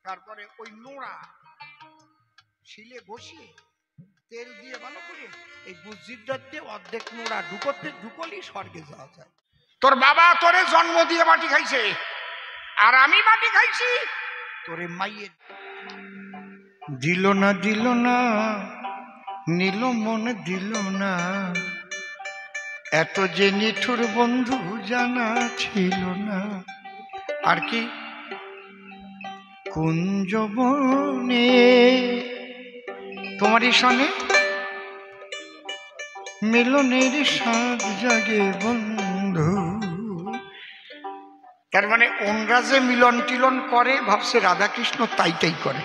তারপরে ওই নোড়া শিলে বসিয়ে তেল দিয়ে ভালো করে এই মসজিদটার দিয়ে অর্ধেক নোড়া ঢুকলি স্বর্গে যাওয়া যায়। তোর বাবা তোরে জন্ম দিয়ে মাটি খাইছে আর আমি মাটি খাইছি, তোরে মাইয়ের দিল না নীল মনে দিল না, এত যে নিঠুর বন্ধু জানা ছিল না। আর কি কুঞ্জবনে তোমারই সনে মিলনের স্বাদ জাগে বন্ধু। তার মানে ওনরা যে মিলন টিলন করে ভাবছে রাধাকৃষ্ণ তাইটাই করে,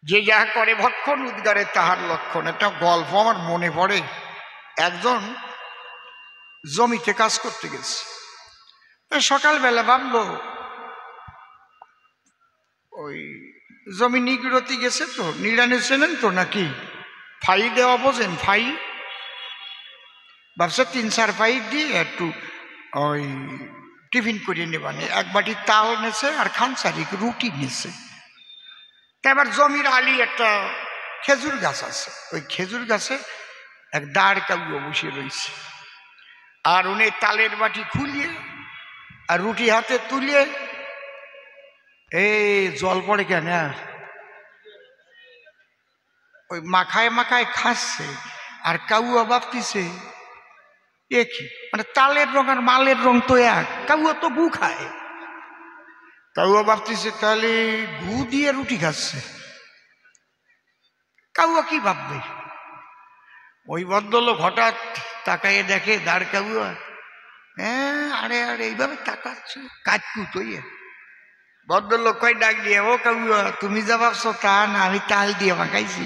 যে যাহা করে ভক্ষণ উদ্গারে তাহার লক্ষণ। একটা গল্প আমার মনে পড়ে, একজন জমিতে কাজ করতে গেছে, সকালবেলা ভাবলো ওই জমি নিগড়তি গেছে তো নিড়ানে চেনেন তো নাকি ফাই দেওয়া বোঝেন, ফাই ভাবছে 3-4 ফাই দিয়ে একটু ওই টিফিন করিয়ে নেবানে, এক বাটি তাল নেছে আর খানসারি রুটি নেছে। এবার জমির আলি একটা খেজুর গাছ আছে, ওই খেজুর গাছে এক দাঁড় কাউয়া বসে রয়েছে, আর উনি তালের বাটি খুলিয়ে আর রুটি হাতে তুলিয়ে এই জল পড়ে কেন ওই মাখায় মাখায় খাচ্ছে, আর কাউয়া ভাবতিছে একই মানে তালের রং আর মালের রং তো এক, কাউয়া তো গু খায়, কাউয়া ভাবতিছে তাহলে গু দিয়ে রুটি খাচ্ছে। কাউয়া কি ভাববে? ওই ভদ্রলোক হঠাৎ তাকাইয়ে দেখে দাঁড় কাউয়া, হ্যাঁ আরে আরে এইভাবে তাকাচ্ছে কাজকুট হইয়া। ভদ্রলোক কয় ডাক দিয়ে, ও কাউয়া তুমি যা ভাবছো তা না, আমি তাল দিয়ে মাখাইছি,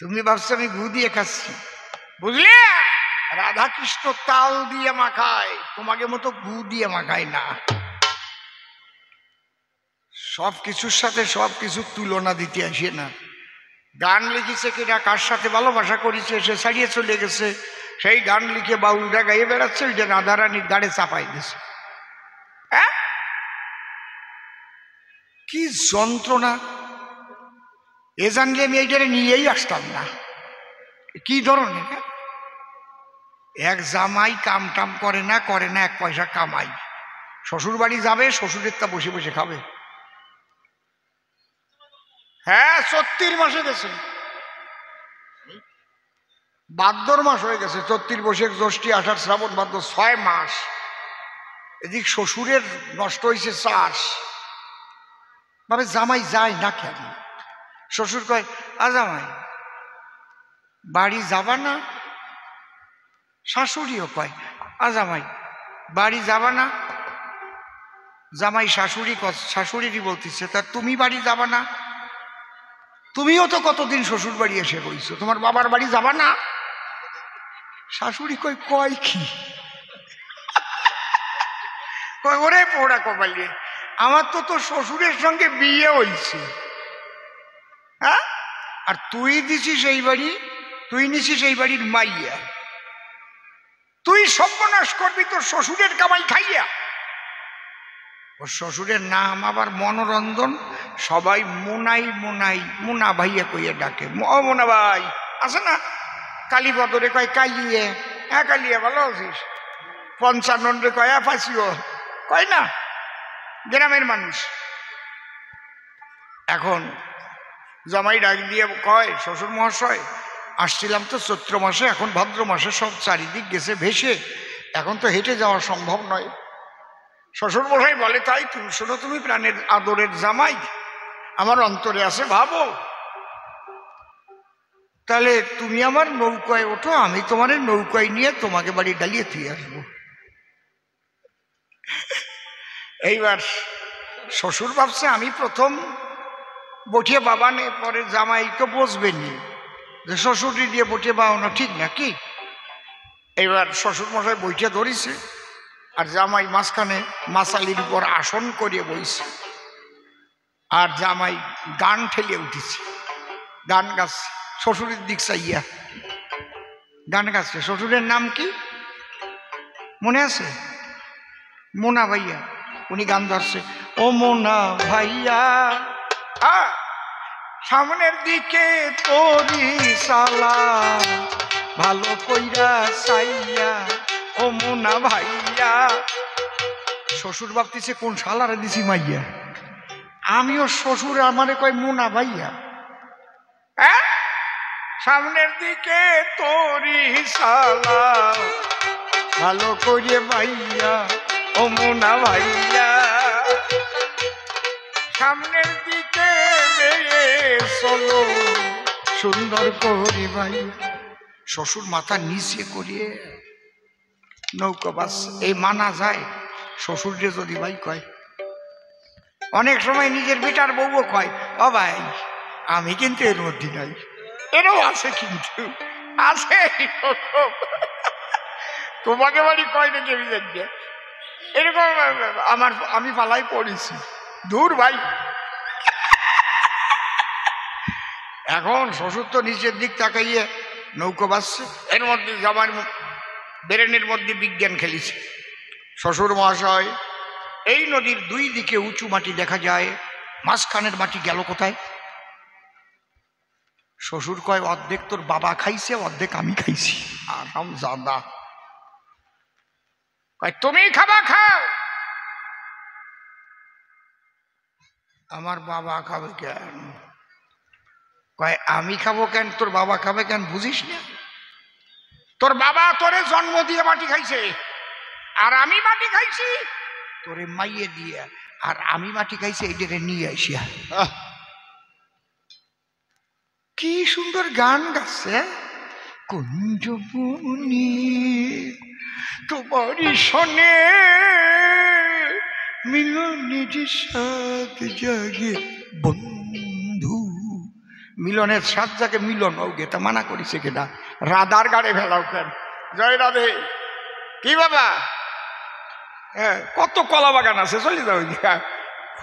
তুমি ভাবছো আমি গু দিয়ে খাচ্ছি, বুঝলে? রাধাকৃষ্ণ তাল দিয়ে মাখায়, তোমাকে মতো গু দিয়ে মাখায় না। সব কিছুর সাথে সব কিছু তুলনা দিতে আসে না। গান লিখেছে কিনা, কার সাথে ভালোবাসা করেছে, সে ছাড়িয়ে চলে গেছে, সেই গান লিখে বাউলটা গাইয়ে বেড়াচ্ছে, ওই যে রাধারানীর গাড়ে চাপাই দিছে। হ্যাঁ কি যন্ত্রণা! এ জানলে আমি এইটারে নিয়েই আসতাম না। কি ধরনের এক জামাই কাম টাম করে না 1 পয়সা কামাই, শ্বশুর বাড়ি যাবে শ্বশুরের তা বসে বসে খাবে। হ্যাঁ 34 মাসে গেছে, ভাদ্র মাস হয়ে গেছে, 34 বৈশাখ জ্যৈষ্ঠ আষাঢ় শ্রাবণ ভাদ্র 6 মাস। এদিক শ্বশুরের নষ্ট হয়েছে চাষ, ভাবে জামাই যায় না কেন? শ্বশুর কয়, জামাই বাড়ি যাবা না? শাশুড়িও কয়, জামাই বাড়ি যাবা না? জামাই শাশুড়িরই বলতেছে, তা তুমি বাড়ি যাবা না? তুমিও তো কতদিন শ্বশুর বাড়ি এসে রইছো, তোমার বাবার বাড়ি যাবা না? শাশুড়ি কয় কি? কয় ওরে পোড়া কপালিয়ে, আমার তো তোর শ্বশুরের সঙ্গে বিয়ে হয়েছে, হ্যাঁ, আর তুই দিছিস এই বাড়ি, তুই নিছিস এই বাড়ির মাইয়া, তুই সর্বনাশ করবি তোর শ্বশুরের কামাই খাইয়া। ওর শ্বশুরের নাম আবার মনোরঞ্জন, সবাই মুনা ভাইয়া কইয়া ডাকে। ও মোনা ভাই আছে না, কালীপদরে কয় কালিয়ে, হ্যাঁ কালিয়া ভালো আছিস, 55 রে কয় ফাঁসিও কয় না, গ্রামের মানুষ। এখন জামাই ডাক দিয়ে কয়, শ্বশুর মহাশয় আসছিলাম তো চৈত্র মাসে, এখন ভাদ্র মাসে সব চারিদিক গেছে ভেসে, এখন তো হেঁটে যাওয়া সম্ভব নয়। শ্বশুর মশাই বলে, তাই তুমি শোনো, তুমি প্রাণের আদরের জামাই, আমার অন্তরে আছে, ভাবো তাহলে তুমি আমার নৌকায় ওঠো, আমি তোমার নৌকায় নিয়ে তোমাকে বাড়ি ডালিয়ে দিয়ে আসবো। এইবার শ্বশুর ভাবছে আমি প্রথম বটিয়ে বাবানে, পরে জামাই তো বসবেনি যে শ্বশুরটি দিয়ে বটিয়ে বাবানো ঠিক না কি। এইবার শ্বশুর মশাই বইটা ধরিছে, আর জামাই মাঝখানে মাসালির উপর আসন করিয়ে বইছে, আর জামাই গান ঠেলিয়ে উঠেছে, গান গাচ্ছে শ্বশুরের দিক চাইয়া গান গাচ্ছে। শ্বশুরের নাম কি মনে আছে? মোনা ভাইয়া। উনি গান ধরছে, ও মোনা ভাইয়া, সামনের দিকে তোরি সালা ভালো কইরা চাইয়া, ও মোনা ভাইয়া। শ্বশুর ভাবতেছে কোন শালারে দিছি মাইয়া, আমিও শ্বশুর আমারে কয় মোনা ভাইয়া। সামনের দিকে তোরি সালা ভালো করে ভাইয়া, ও মোনা ভাইয়া। সামনের দিকে চলো সুন্দর করে ভাইয়া। শ্বশুর মাথা নিচে করিয়ে নৌকা বাস। এই মানা যায় শ্বশুরকে যদি ভাই কয়। অনেক সময় নিজের বেটার বউও কয়, ও ভাই আমি কিন্তু এর মধ্যে নাই। এরও আছে, কিন্তু আছে তোমাকে বাড়ি কয় নাকি আমি জানি এরকম। আমি পালাই পড়েছি, দূর ভাই। এখন শ্বশুর তো নিচের দিক তাকাইয়ে নৌকো বাসছে, এর মধ্যে জামার ব্রেনের মধ্যে বিজ্ঞান খেলেছে। শ্বশুর মহাশয়, এই নদীর দুই দিকে উঁচু মাটি দেখা যায়, মাঝখানের মাটি গেল কোথায়? শ্বশুর কয়, অর্ধেক তোর বাবা খাইছে, অর্ধেক আমি খাইছি। আরাম জাদা কয়, তুমি খাবা খাও। আমার বাবা খাবে কেন? কয়, আমি খাবো কেন, তোর বাবা খাবে কেন বুঝিস না? তোর বাবা তোরে জন্ম দিয়ে মাটি খাইছে, আর আমি মাটি খাইছি তোরে মাইয়ে দিয়ে, আর আমি মাটি খাইছি এইটাকে নিয়ে আসিয়া। কি সুন্দর গান গাচ্ছে। কুঞ্জবনি তোমারই শোনে মিলনের সাথ জাগে বন্ধু। মিলনের সাথ জাগে মিলন ও গেতা মানা করেছে কেনা, রাধার গাড়ে ফেলাও কেন? জয় রাধে। কি বাবা, হ্যাঁ কত কলা বাগান আছে, চলে যাও।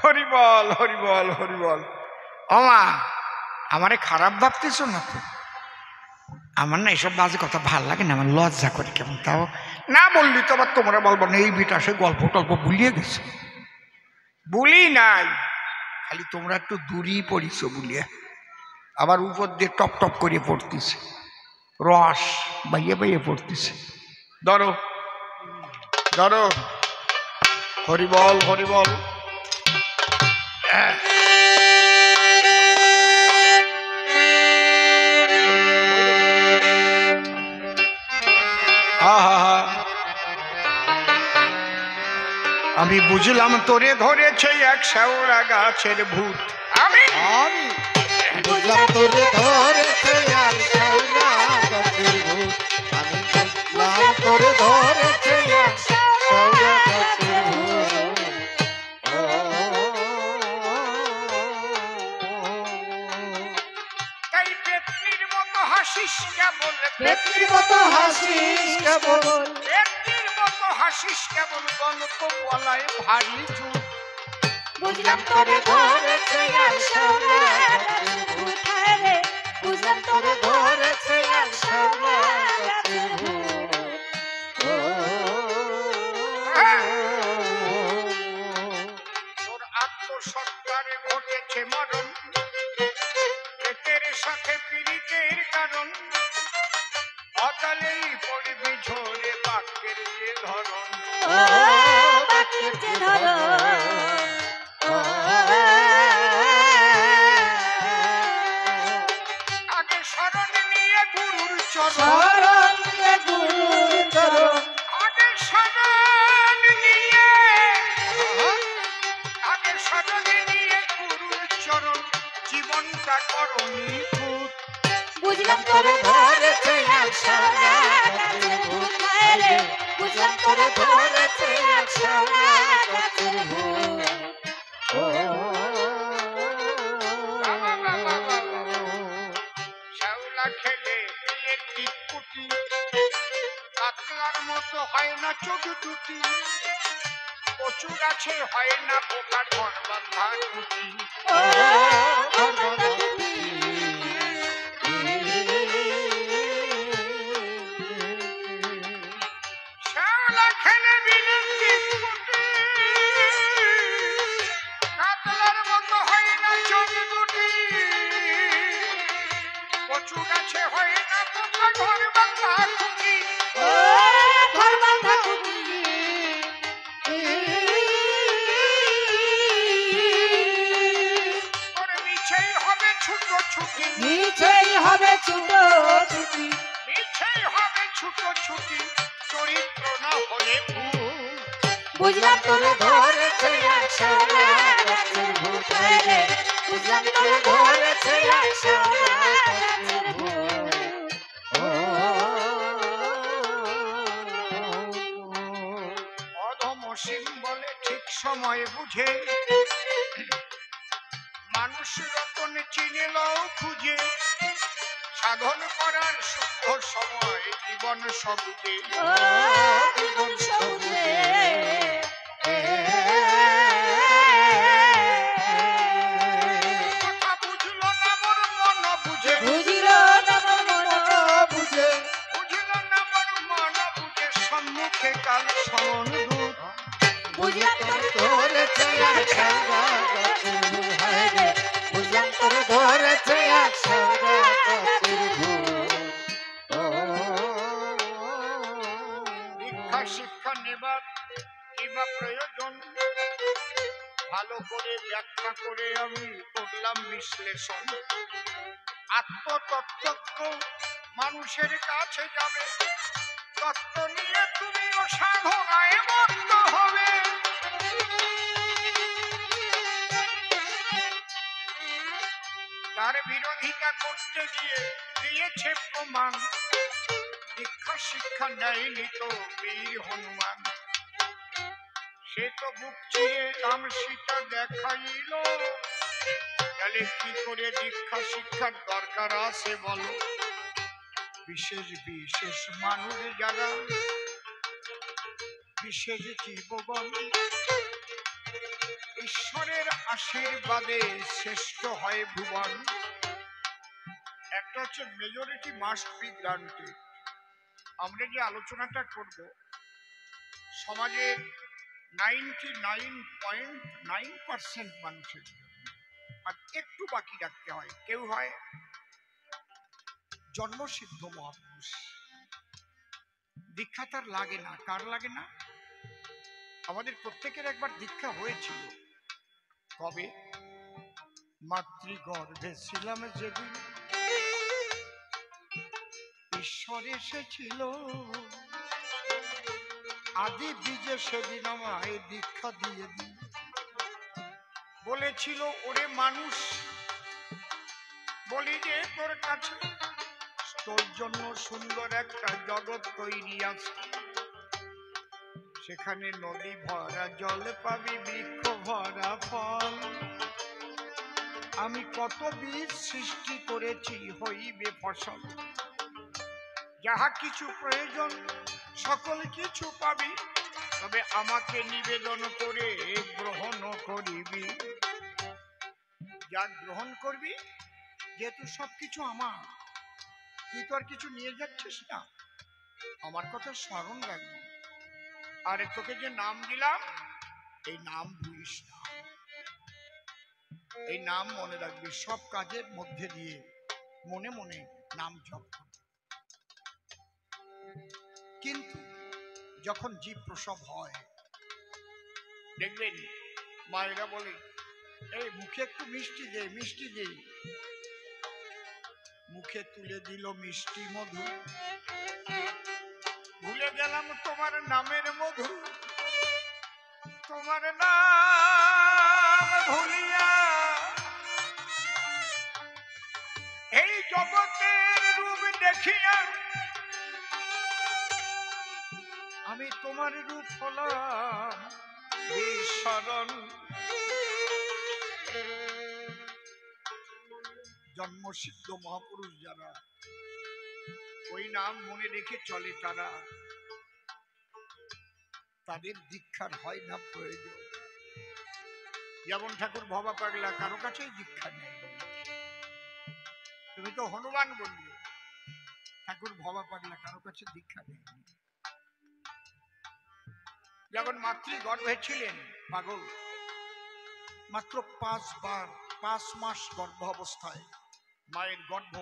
হরিবল হরিবল হরিবল। ওমা আমারে খারাপ ভাবতেছ না তো? আমার না এসব বাজে কথা ভাল লাগে না, আমার লজ্জা করে কেমন। তাও না বললি তো আবার তোমরা বলবো না এই বিটা সে গল্প টল্প ভুলিয়ে গেছে। বলি নাই, খালি তোমরা একটু দূরই পড়িছ বলিয়া, আবার উপর দিয়ে টপ টপ করে পড়তেছে, রস বাইয়ে বাইয়ে পড়তেছে। ধরো ধরো, হরিবল হরিবল। আমি বুঝলাম তোরে ধরেছে এক শেওড়া গাছের ভূত। আমি বুঝলাম তোরে ধরেছে এক শেওড়া গাছের ভূত। আমি বুঝলাম তোরে ধরেছে এক শেওড়া গাছের ভূত। তাই পেতনির মতো হাসিস কেবল, পেতনির মতো হাসিস কেবল, পেতনির মতো হাসিস কেবল, গল্প বলায় ভারী চুপ। বুঝলাম তোরে ধরেছে এক শেওড়া গাছের ভূত। বুঝলাম তোরে ধরেছে এক শেওড়া গাছের ভূত। তোর আত্মসত্তারে ঘটেছে মরণ, পেটের সাথে পীড়িতের কারণ, অকালেই পড়বি ঝরে বাক্যের যে ধরন। বাক্যের যে ধরন, আগে শরণ নিয়ে গুরুর চরণ, শরণ নিয়ে গুরুর চরণ, আগে শরণ নিয়ে, আগে শরণ নিয়ে গুরুর চরণ, জীবনটা করণী ভূত। বুঝলাম তোরে ধরেছে এক শেওড়া গাছের ভূত। বুঝলাম তোরে ধরেছে এক শেওড়া গাছের ভূত। শ্যাওলা খেলে বিয়ের টিটকুটি, কাতলার মতো হয় না চোখ দুটি, কচু গাছে হয় না বোকার ঘর বাঁধা কুটি। শ্যাওলা খেলে বিয়ের টিটকুটি, ছুটি, মিছেই হবে ছুটো ছুটি, মিছেই হবে ছুটো ছুটি, চরিত্র না হলে ভুল। বুঝলাম তোরে ধরেছে একশোরা গাছের ভূত রে, বুঝলাম তোরে ধরেছে একশোরা গাছের ভূত। ও অধমসীম বলে ঠিক সময় বুঝে, মানুষ রতন চিনিলেও খুঁজে, সাধন করার শুদ্ধ সময় জীবন সবুজে। ও জীবন সবুজে, কথা বুঝলো না মোর মন বুঝে, বুঝিল না মন বুঝে, বুঝল না মোর মন বুঝে, সম্মুখে কাল সমনুভূত। বুঝলাম তোরে ধরেছে একশোরা গাছের ভূত রে, বুঝলাম তোরে ধরেছে একশোরা গাছের ভূত। দীক্ষা শিক্ষা নেবার কিবা প্রয়োজন, ভালো করে ব্যাখ্যা করে আমি করলাম বিশ্লেষণ। আত্মতত্ত্ব মানুষের কাছে যাবে, তত্ত্ব নিয়ে তুমিও সাধনায় মগ্ন হবে। তার বিরোধিতা করতে গিয়ে দিয়েছে প্রমাণ, দীক্ষা শিক্ষা নেয়নি তো বীর হনুমান। সে তো বুক চিরে রাম সীতা দেখাইল, তাহলে কি করে দীক্ষা শিক্ষার দরকার আছে বলো? বিশেষ বিশেষ মানুষ যারা, বিশেষ জীবগণ, ঈশ্বরের আশীর্বাদে শ্রেষ্ঠ হয় ভুবন। একটা হচ্ছে মেজরিটি মাস্ট বি গ্রান্টেড। আমরা যে আলোচনাটা করব সমাজের 99.9% মানুষের জন্য, আর একটু বাকি রাখতে হয়। কেউ হয় জন্মসিদ্ধ মহাপুরুষ, দীক্ষা তার লাগে না। কার লাগে না? আমাদের প্রত্যেকের একবার দীক্ষা হয়েছিল। কবে? মাতৃগর্ভে ছিলাম যেদিন ঈশ্বর এসেছিল, আদি বীজে সেদিন আমায় দীক্ষা দিয়ে দিন। বলেছিল, ওরে মানুষ, বলি যে তোর কাছে তোর জন্য সুন্দর একটা জগৎ তৈরি আছে, সেখানে নদী ভরা জল পাবি, বৃক্ষ ভরা ফল। আমি কত বীজ সৃষ্টি করেছি, হইবে ফসল। যাহা কিছু প্রয়োজন সকল কিছু পাবি, তবে আমাকে নিবেদন করে গ্রহণ করিবি। যা গ্রহণ করবি, যেহেতু সবকিছু আমার, তুই তো আর কিছু নিয়ে যাচ্ছিস না, আমার কথা স্মরণ রাখবি। আর তোকে যে নাম দিলাম, এই নাম ভুলিস না, এই নাম মনে রাখবি। সব কাজের মধ্যে দিয়ে মনে মনে নাম জপ করবি। কিন্তু যখন জীব প্রসব হয়, দেখবেন মায়েরা বলে, এই মুখে একটু মিষ্টি দে, মিষ্টি দে। মুখে তুলে দিল মিষ্টি মধু, ভুলে গেলাম তোমার নামের মধু। তোমার নাম ভুলিয়া এই জগতের রূপ দেখিয়া আমি তোমার রূপ হলাম বিস্মরণ। জন্মসিদ্ধ মহাপুরুষ যারা ওই নাম মনে রেখে চলে, তারা, তাদের দীক্ষার হয় না প্রয়োজন। যেমন ঠাকুর ভবা পাগলা, কারো কাছেই দীক্ষা নেই। তুমি তো হনুমান বললে, ঠাকুর ভবা পাগলা কারো কাছে দীক্ষা নেই। যখন মাতৃগর্ভে ছিলেন পাগল, মাত্র 5 মাস গর্ভ অবস্থায় মায়ের গর্ভ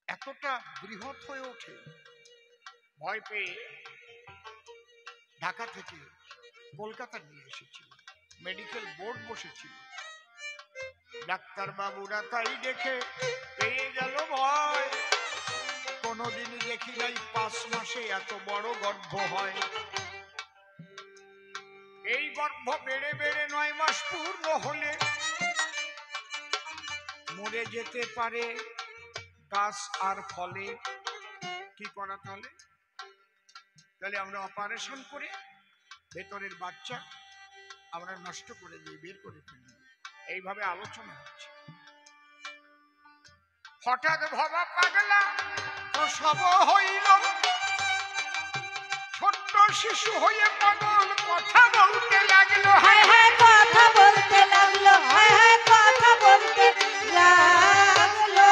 এতটা বৃহৎ হয়ে ওঠে, ভয় পেয়ে ঢাকা থেকে কলকাতা নিয়ে এসেছিল। মেডিকেল বোর্ড বসেছিল, ডাক্তার বাবুরা তাই দেখে পেয়ে গেল ভয়। কোনোদিনই দেখি নাই 5 মাসে এত বড় গর্ভ হয়। এই গর্ভ বেড়ে বেড়ে 9 মাস পূর্ণ হলে মরে যেতে পারে গাছ আর ফলে। কি করা তাহলে? তাহলে আমরা অপারেশন করে ভেতরের বাচ্চা আমরা নষ্ট করে দিই, বের করে ফেলি। এইভাবে আলোচনা হচ্ছে। হঠাৎ ভবা পাগলা প্রসব হইল, ছোট্ট শিশু হয়ে পাগল কথা বলতে লাগলো। হায় হায় কথা বলতে লাগলো, হায় হায় কথা বলতে লাগলো।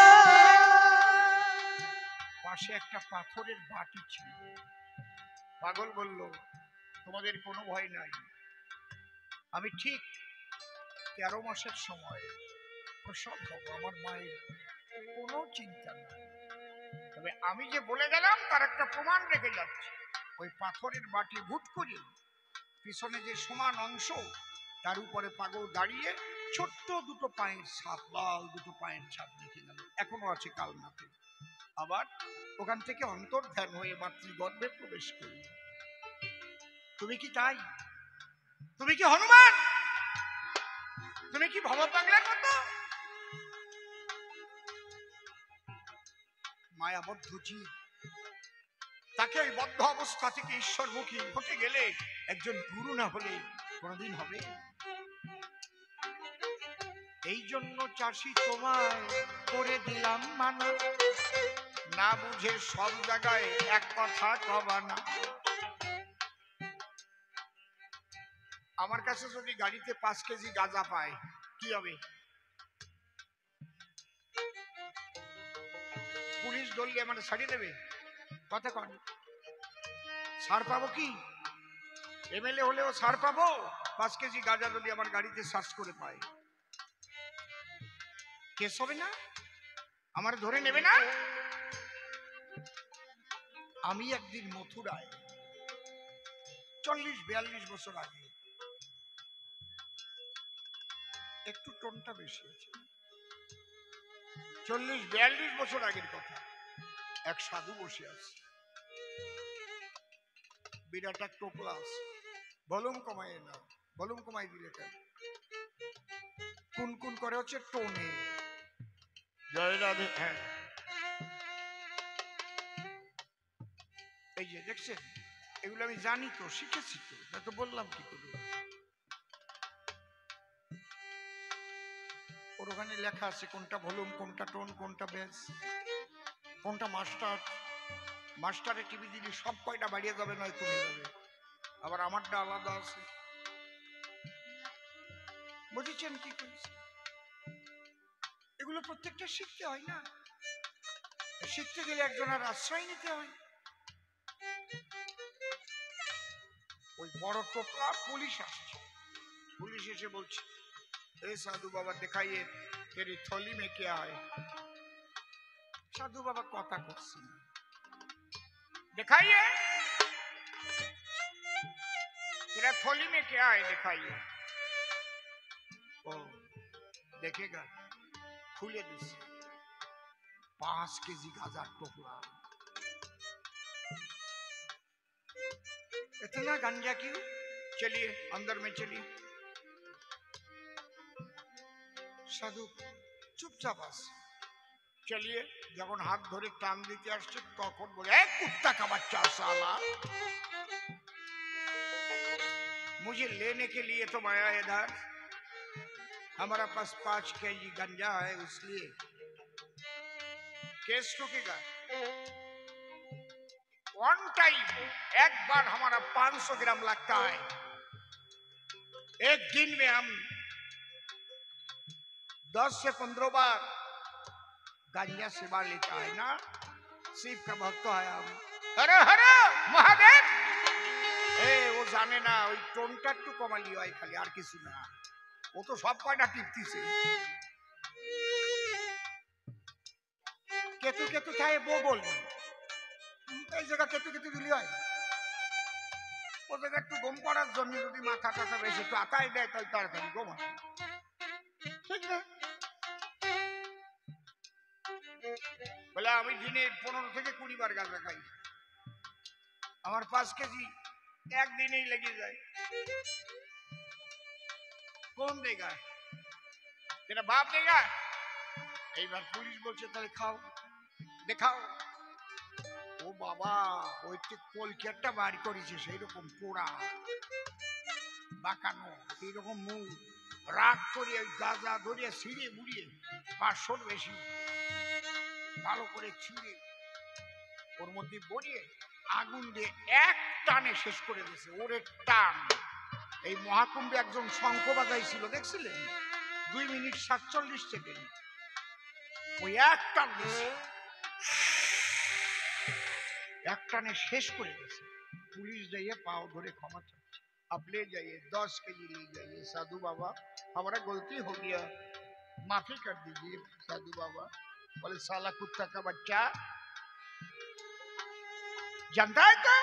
পাশে একটা পাথরের বাটি ছিল। পাগল বলল, তোমাদের কোনো ভয় নাই, আমি ঠিক 13 মাসের সময় প্রসব হব, আমার মায়ের কোনো চিন্তা নাই। তবে আমি যে বলে গেলাম তার একটা প্রমাণ রেখে যাচ্ছে। ওই পাথরের বাটি ভুট করে পিছনে যে সমান অংশ তার উপরে পাগল দাঁড়িয়ে ছোট্ট দুটো পায়ের ছাপ, লাল দুটো পায়ের ছাপ রেখে গেল, এখনো আছে কালনাতে। আবার ওখান থেকে অন্তর্ধান হয়ে মাতৃগর্ভে প্রবেশ করল। তুমি কি তাই? তুমি কি হনুমান? তুমি কি ভব পাগলার মতো? মায়াবদ্ধ জীব, তাকে ওই বদ্ধ অবস্থা থেকে ঈশ্বরমুখী হতে গেলে একজন গুরু না হলে কোনদিন হবে? এই জন্য চাষি তোমায় করে দিলাম মানা, না বুঝে সব জায়গায় এক কথা কবা না। আমার কাছে যদি গাড়িতে 5 কেজি গাঁজা পায় কি হবে? পুলিশ ধরলে মানে ছাড়িয়ে দেবে? কথা কন, ছাড় পাবো কি? এমএলএ হলেও ছাড় পাবো 5 কেজি গাঁজা যদি আমার গাড়িতে সার্চ করে পায়? কেস হবে না? আমার ধরে নেবে না? আমি একদিন মথুরায় 40-42 বছর আগে, একটু টোনটা বেশি আছে, 40-42 বছর আগের কথা। এক সাধু বসে আছে, বিরাট এক টোপলা আছে, ভলিউম কমাই না, ভলিউম কমাই দিলে কেন? কুন করে হচ্ছে টোনে। জয় রাধে। হ্যাঁ, এই যে দেখছেন, এগুলো আমি জানি তো, শিখেছি তো, না তো বললাম কি করে? ওর ওখানে লেখা আছে কোনটা ভলিউম, কোনটা টোন, কোনটা বেস, কোনটা মাস্টার। মাস্টারে টিভি দিলে সব কয়টা বাড়িয়ে যাবে, নয় কমে যাবে। আবার আমারটা আলাদা আছে। বুঝেছেন কি করেছে? এগুলো প্রত্যেকটা শিখতে হয় না? শিখতে গেলে একজনের আশ্রয় নিতে হয়। ওই বড় টোকা পুলিশ আসছে, পুলিশ এসে বলছে, ए साधु बाबा दिखाइए तेरी थोली में क्या है। साधु बाबा कथा करছেন, दिखाइए तेरा थोली में क्या है, दिखाइए। ओ देखेगा, खुले दिसे 5 केजी गांजा टोकरा। इतना गांजा क्यों? चलिए अंदर में चलिए। साधु चुपचाप आस, चलिए। जब हाथ धरे टान दीते आसছে তখন বলে, ए कुत्ता का बच्चा साला, मुझे लेने के लिए तो आया इधर, हमारा पास 5 केजी गंजा है, इसलिए केस ठुकेगा। वन टाइम, एक बार हमारा 500 ग्राम लगता है, एक दिन में हम 10 से 15 बार गांजा सेवा लेता है ना। शिव का भक्त है हम। हरे हरे महादेव। ए वो जाने ना, ওই টোনটা একটু কমালি হয় খালি, আর কিছু না। ও তো সব কয়টা টিপতিছে। কেতু কেতু খায় বগল, এই জায়গা কেতু কেতু দিলি হয়। ও জায়গা একটু গম করার জন্য যদি মাথা টাথা বেশি একটু আতাই দেয় তাহলে তাড়াতাড়ি গম আসে, ঠিক না? বলে আমি দিনে 15 থেকে 20 বার গাঁজা খাই, আমার 5 কেজি একদিনেই লেগে যায়। কোন জায়গায় এটা বাপ দেগা? এইবার পুলিশ বলছে তাহলে খাও, দেখাও। ও বাবা, ওই কলকেটটা বার করেছে সেই রকম পোড়া বাঁকানো, এইরকম মুখ, রাগ করে ওই গাঁজা ধরিয়ে ছিঁড়ে মুড়িয়ে 500 বেশি ভালো করে ছিঁড়ে ওর মধ্যে ভরিয়ে আগুন দিয়ে এক টানে শেষ করে দিয়েছে। ওরে টান! এই মহাকুম্ভে একজন শঙ্খ বাজাইছিল, দেখছিলেন? 2 মিনিট 47 সেকেন্ড ওই এক টান দিয়েছে, এক টানে শেষ করে দিয়েছে। पुलिस जाइए पाँव धरे क्षमा चाहते, आप ले जाइए 10 केजी ले जाइए। साधु बाबा हमारा गलती हो गया, माफी कर दीजिए साधु बाबा। बोले साला कुत्ता का बच्चा, जानता है क्या?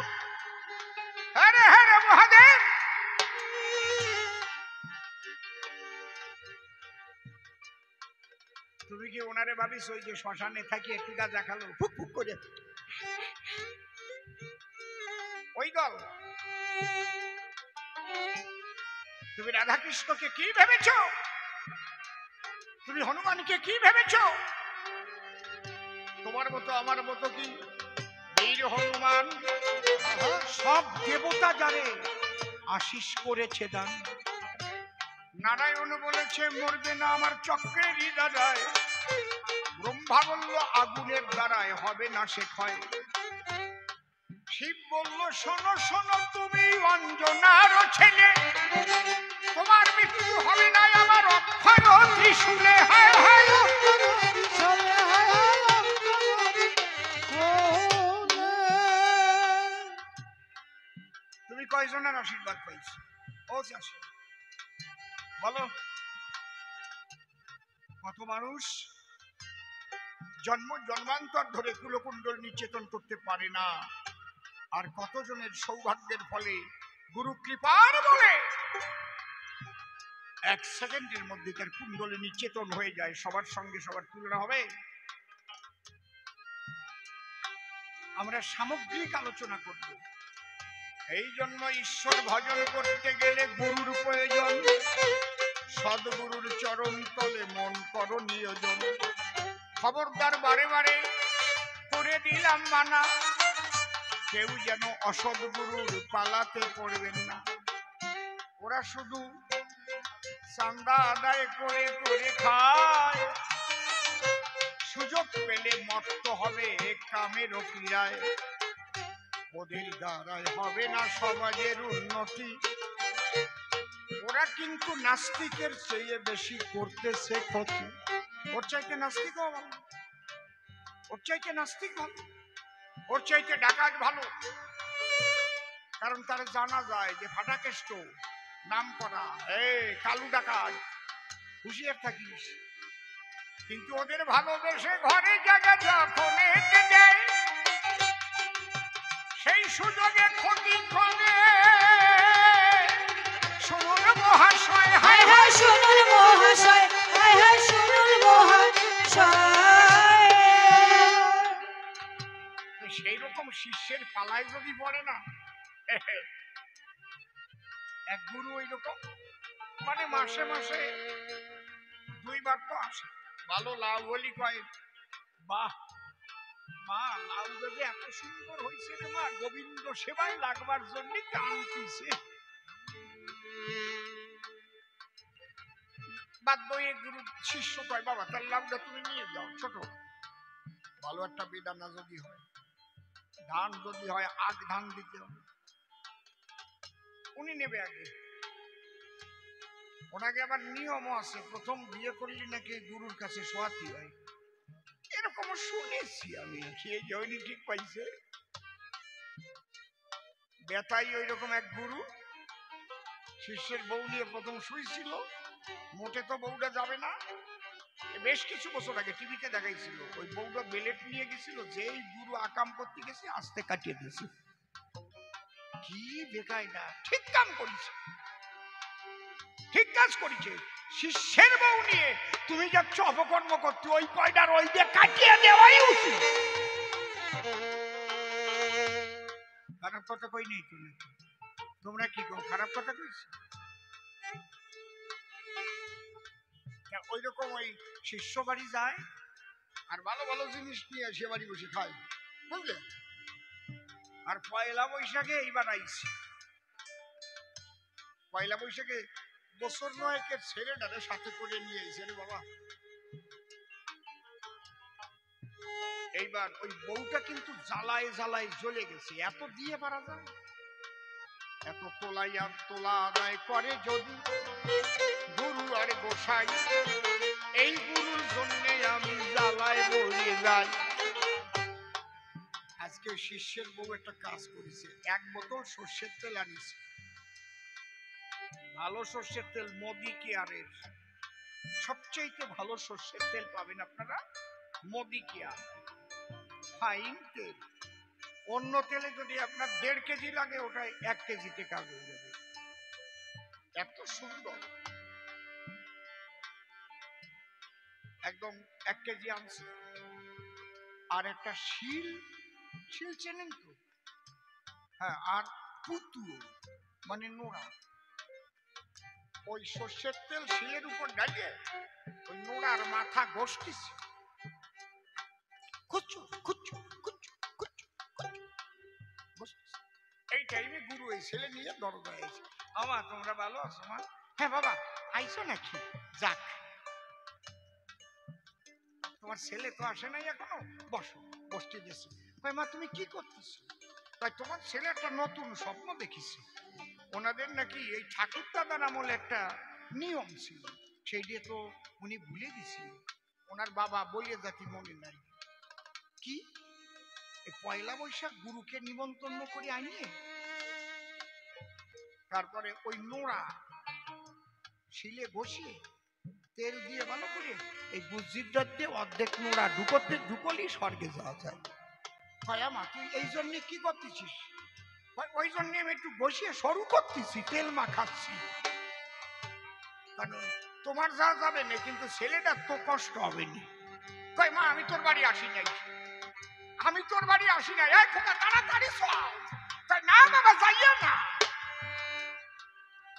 अरे हरे महादेव, তুমি কি ওনারে ভাবিস ওই যে শ্মশানে থাকি একটু গাঁজা খালো ফুক ফুক করে ওই দল? তুমি রাধা কৃষ্ণকে কি ভেবেছ? তুমি হনুমানকে কি ভেবেছ? তোমার মতো আমার মতো কি বীর হনুমান সব দেবতা যারে আশিস করেছে দান। নারায়ণ বলেছে মরবে না আমার চক্রেরই দ্বারায়, ব্রহ্মা বলল আগুনের দ্বারায় হবে না সে ক্ষয়, শিব বলল শোনো শোনো তুমি অঞ্জনার ছেলে, তোমার মৃত্যু হবে না আমার অক্ষয় ত্রিশূলে। হায় হায় তুমি কয়জনের আশীর্বাদ পাইছ? ও চাষি বলো, কত মানুষ জন্ম জন্মান্তর ধরে কুলকুণ্ডল নিচেতন করতে পারে না, আর কতজনের সৌভাগ্যের ফলে গুরু কৃপার বলে 1 সেকেন্ডের মধ্যে তার কুণ্ডলে নিচেতন হয়ে যায়। সবার সঙ্গে সবার তুলনা হবে? আমরা সামগ্রিক আলোচনা করব। এই জন্য ঈশ্বর ভজন করতে গেলে গুরুর প্রয়োজন, সদ্গুরুর চরণ তলে মন করো নিয়োজন। খবরদার বারে বারে করে দিলাম মানা, কেউ যেন অসৎ গুরুর পালাতে পড়বেন না। ওরা শুধু চাঁদা আদায় করে করে খায়, সুযোগ পেলে মত্ত হবে কামের ক্রিয়ায়, ওদের দ্বারায় হবে না সমাজের উন্নতি। ওরা কিন্তু নাস্তিকের চেয়ে বেশি করতেছে ক্ষতি। ওর চাইতে নাস্তিক ভালো, ওর চাইতে নাস্তিক ভালো, ওর চাইতে ডাকাত ভালো, কারণ তার জানা যায় যে ফাটাকেষ্ট নাম করা কালু ডাকাত, হুঁশিয়ার থাকিস। কিন্তু ওদের ভালোবেসে ঘরে জায়গা যখন এতে দেয়, সেই সুযোগে ক্ষতি করে। শুনুন মহাশয়, হায় হায় শুনুন মহাশয়, হায় হায় শুনুন মহাশয়। সেই রকম শিষ্যের পালায় যদি পড়ে না, এক গুরু ওই রকম মানে মাসে মাসে 2 বার তো আসে। ভালো লাউ বলি কয়, বাহ মা লাউ যদি এত সুন্দর হয়েছে রে মা, গোবিন্দ সেবায় লাগবার জন্য কাঁদতেছে। বাধ্য হয়ে গুরু শিষ্য কয় বাবা তার লাউটা তুমি নিয়ে যাও, ছোট ভালো একটা বেদানা যদি হয়, ধান যদি হয় আগ ধান দিতে হবে। উনি নেবে আগে, ওনাকে আবার নিয়মও আছে, প্রথম বিয়ে করলে নাকি গুরুর কাছে শোয়াতে হয়, এরকম শুনেছি আমি। সেই জয়নি ঠিক পাইছে। বেতাই ওই রকম এক গুরু শিষ্যের বউ নিয়ে প্রথম শুয়েছিল, মোটে তো বউটা যাবে না। বেশ কিছু বছর আগে টিভিতে দেখাইছিল, ওই বউটা বেলেট নিয়ে গেছিল, যেই গুরু আকাম করতে গেছে আস্তে কাটিয়ে দিয়েছে। কি বেকায়দা, ঠিক কাম করেছে, ঠিক কাজ করেছে। শিষ্যের বউ নিয়ে তুমি যাচ্ছ অপকর্ম করতে, ওই কয়টার ওই দিয়ে কাটিয়ে দেওয়াই উচিত। খারাপ কথা কই নেই তুমি, তোমরা কি কো খারাপ কথা কইছি? ওই রকম ওই শিষ্য বাড়ি যায় আর ভালো ভালো জিনিস নিয়ে সে বাড়ি বসে খায়, বুঝলে? আর পয়লা বৈশাখে এইবার আইছি, পয়লা বৈশাখে বছর নয়েকের ছেলেটারে সাথে করে নিয়ে আইছে রে বাবা। এইবার ওই বউটা কিন্তু জ্বালায় জ্বালায় জ্বলে গেছে। এত দিয়ে পারা যায়? এত তোলাইয়া তোলা আদায় করে যদি গুরু আর গোসাই, এই গুরুর জন্যে আমি জ্বালায় মরে যাই। আজকে শিষ্যের বউ একটা কাজ করেছে, এক বোতল সর্ষের তেল আনিছে, ভালো সর্ষের তেল, মোদি কেয়ারের সবচেয়ে ভালো সর্ষের তেল পাবেন আপনারা মোদি কেয়ার, ফাইন তেল। অন্য তেলে যদি আপনার 1.5 কেজি লাগে, ওটা 1 কেজিতে কাজ হয়ে যাবে, এত সুন্দর। একদম 1 কেজি আনছে। আর একটা শিল, শিল চেনেন তো? হ্যাঁ, আর পুতুল মানে নোড়া। ওই সর্ষের তেল শিলের উপর ঢালিয়ে ওই নোড়ার মাথা ঘষতেছে, খুচু খুচু খুচু খুচু খুচু। এই টাইমে গুরু এই ছেলে নিয়ে দরজায় এসে, আমা তোমরা ভালো আছো মা? হ্যাঁ বাবা আইসো নাকি? যাক, তোমার ছেলে তো আসে নাই এখনো, বসো। বসতে গেছে। মা তুমি কি করতেছো? তাই তোমার ছেলে একটা নতুন স্বপ্ন দেখিছে। ওনাদের নাকি এই ঠাকুর দাদার আমলে একটা নিয়ম ছিল, সেই দিয়ে তো উনি ভুলে গেছিল। ওনার বাবা বলিয়ে জাতি মনে নাই। কি পয়লা বৈশাখ গুরুকে নিমন্ত্রণ করে আনিয়ে তারপরে ওই নোড়া শিলে বসিয়ে তেল দিয়ে ভালো করে এই গুজিরদার দিয়ে অর্ধেক নোড়া ঢুকলি স্বর্গে যাওয়া যায়। মা তুই এই জন্য কি করতেছিস? ওই জন্য আমি একটু বসিয়ে সরু করতেছি, তেল মাখাচ্ছি। কারণ তোমার যা যাবে না, কিন্তু ছেলেটার তো কষ্ট হবে না। কই মা আমি তোর বাড়ি আসি নাই, আমি তোর বাড়ি আসি নাই। এই খোকা তাড়াতাড়ি চল। না বাবা যাইয়া না।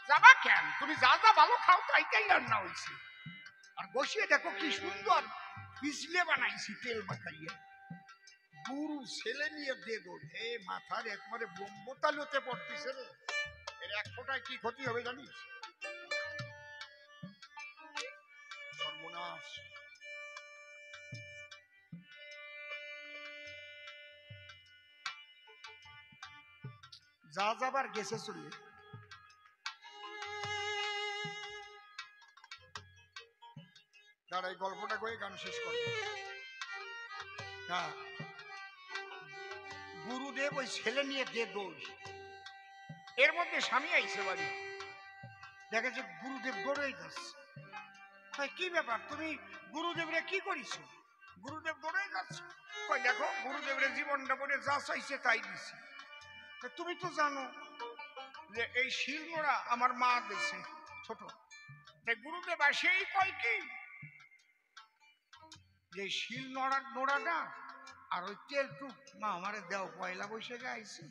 যাবা কেন? তুমি যা যা ভালো খাও তাই রান্না হয়েছে। আর বসিয়ে দেখো কি সুন্দর পিছলে বানাইছি তেল মাখাইয়া। গুরু ছেলে নিয়ে দেবো, হে মাথার একবারে বোম্বতালুতে পড়তেছে রে। এর 1 ফোঁটায় কি ক্ষতি হবে জানিস? সর্বনাশ। যা যাবার গেছে চলে। দাঁড়া এই গল্পটা করে গান শেষ করব। হ্যাঁ, গুরুদেব ওই ছেলে নিয়ে দৌড়। এর মধ্যে স্বামী আইছে বাড়ি, দেখে যে গুরুদেব দৌড়েই যাচ্ছে। কি ব্যাপার, তুমি গুরুদেবরে কি করিছো? গুরুদেব দৌড়েই যাচ্ছে। কই দেখো গুরুদেবরে জীবনটা বলে যা চাইছে তাই দিছি। তুমি তো জানো যে এই শিল নোড়া আমার মা দিয়েছে ছোট। তাই গুরুদেব আসেই কয় কি যে শিল নোড়াটা আর ওই তেলটুক মা আমারে দেও, পয়লা বৈশাখে আইছি।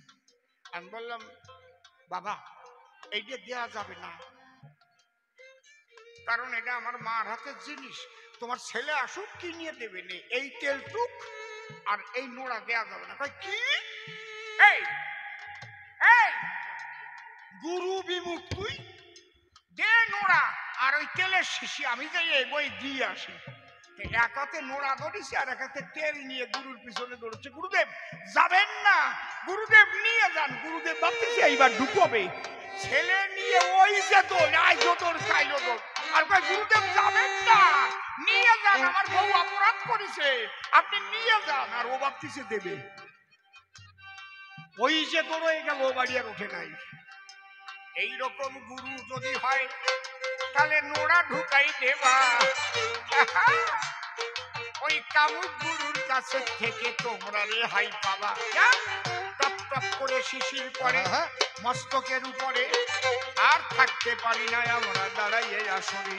আমি বললাম বাবা এইটা দেওয়া যাবে না, কারণ এটা আমার মার হাতের জিনিস। তোমার ছেলে আসুক কি নিয়ে দেবে নে, এই তেলটুক আর এই নোড়া দেওয়া যাবে না। কি এই এই গুরু বিমুখ, তুই দে নোড়া আর ওই তেলের শিশি, আমি যাই বই দিয়ে আসি। এক হাতে নোড়া ধরেছি আর এক হাতে তেল নিয়ে গুরুর পিছনে দৌড়ছে। গুরুদেব যাবেন না, গুরুদেব নিয়ে যান। গুরুদেব ভাবতেছে এইবার ঢুকবে, ছেলে নিয়ে ওই যে দৌড়, আয় যতর খাইল দৌড়। আর কয় গুরুদেব যাবেন না, নিয়ে যান, আমার বউ অপরাধ করেছে, আপনি নিয়ে যান। আর ও ভাবতেছে দেবে। ওই যে দৌড়ে গেল, ও বাড়ি আর ওঠে নাই। এইরকম গুরু যদি হয় তাহলে নোড়া ঢুকাই দেবা। ওই কামুক গুরুর কাছে থেকে তোমরা রেহাই পাবা। টপ করে শিশির পরে মস্তকের উপরে, আর থাকতে পারি না আমরা দাঁড়াইয়ে আসরি।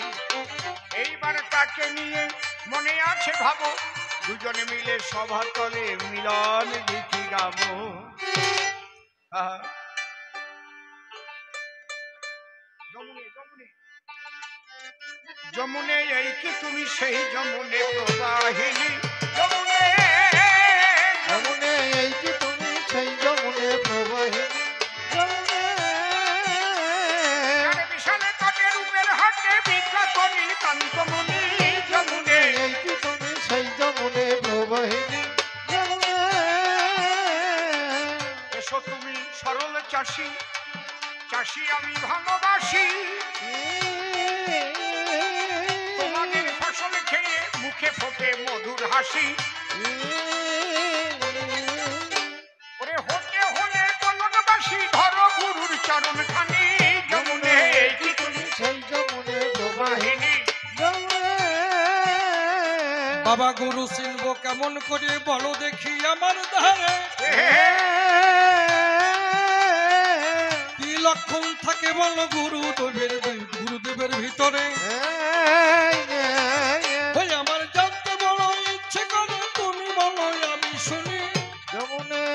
এইবার তাকে নিয়ে মনে আছে ভাবো, দুজনে মিলে সভাতলে মিলন গীতি গাবো। যমুনে যমুনে যমুনে, এই কি তুমি সেই যমুনে প্রবাহিনী? যমুনে যমুনে এই কি তুমি সেই যমুনে প্রবাহিনী? যমুনে বিশালে তটে রূপের হাটে বিখ্যাত নীলকান্তমণি। যমুনে এই কি তুমি সেই যমুনে প্রবাহিনী? যমুনে এসো তুমি সরল চাষি, চাষি আমি ভালোবাসি। তোমাদের ফসল খেয়ে মুখে ফোটে মধুর হাসি। ওরে হতে হলে কলকবাসী ধরো গুরুর চরণ খানি। যমুনে এই কি তুমি সেই যমুনে প্রবাহিনী? বাহিনী। যমুনে বাবা গুরু শিল্প কেমন করে বলো দেখি আমার ধারে, কি লক্ষণ থাকে বলো গুরুদেবের ভিতরে? ওই আমার জানতে বড় ইচ্ছে করে, তুমি বলো আমি শুনি। যমুনে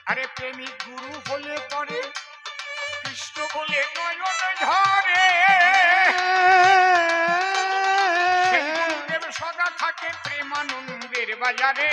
আরে প্রেমিক গুরু হলে পরে কৃষ্ণ বলে নয়ন ঝরে। সেই গুরুদেব সদা থাকে প্রেমানন্দের বাজারে।